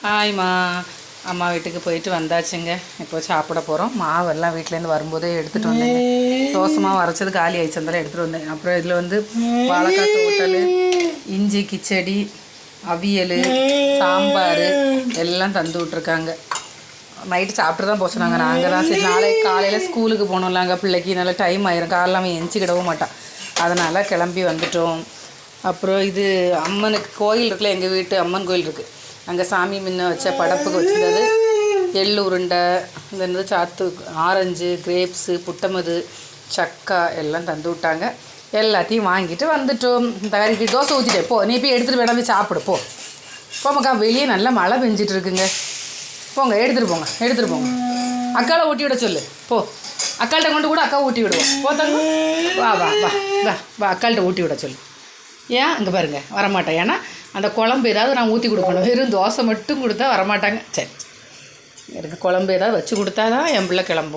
ஹாய்மா, அம்மா வீட்டுக்கு போயிட்டு வந்தாச்சுங்க. இப்போ சாப்பிட போகிறோம். மாவெல்லாம் வீட்டிலேருந்து வரும்போதே எடுத்துகிட்டு வந்தேங்க. தோசை மாவு அரைச்சது காலி ஆயிடுச்சு, அதெல்லாம் எடுத்துகிட்டு வந்தேன். அப்புறம் இதில் வந்து வாழைக்காய் தோட்டல், இஞ்சி கிச்சடி, அவியல், சாம்பார் எல்லாம் தந்து விட்ருக்காங்க. நைட்டு சாப்பிட்டு தான் போக சொன்னாங்க. நாங்கள் தான் சரி நாளைக்கு காலையில் ஸ்கூலுக்கு போகணும்லாங்க பிள்ளைக்கு, நல்லா டைம் ஆயிரும், காலையில் எந்திச்சிக்கிடவும் மாட்டான். அதனால் கிளம்பி வந்துட்டோம். அப்புறம் இது அம்மனுக்கு கோயில் இருக்குல்ல, எங்கள் வீட்டு அம்மன் கோயில் இருக்குது, அங்கே சாமி முன்ன வச்ச படப்புக்கு வச்சுருந்தது எள்ளு உருண்டை, இந்த சாத்து, ஆரஞ்சு, கிரேப்ஸு, புட்டமது, சக்கா எல்லாம் தந்து விட்டாங்க. எல்லாத்தையும் வாங்கிட்டு வந்துட்டோம். இந்த கறிக்கு தோசை ஊற்றிட்டே போ, நீ போய் எடுத்துகிட்டு வேணாம் சாப்பிடு போ. போமாக்கா, வெளியே நல்லா மழை பெஞ்சிட்டு இருக்குங்க. போங்க, எடுத்துகிட்டு போங்க. அக்காவை ஊட்டி விட சொல்லு போ. அக்காள்கிட்ட கொண்டு கூட அக்கா ஊட்டி விடுவோம். போத்தாங்க, வா வா வா வா வா அக்காள்கிட்ட ஊட்டி விட சொல்லு. ஏன் இங்கே பாருங்கள் வரமாட்டேன், ஏன்னா அந்த குழம்பு ஏதாவது நான் ஊற்றி கொடுக்கணும். வெறும் தோசை மட்டும் கொடுத்தா வரமாட்டாங்க. சரி, எனக்கு குழம்பு ஏதாவது வச்சு கொடுத்தா தான் என் பிள்ளை கிளம்புவோம்.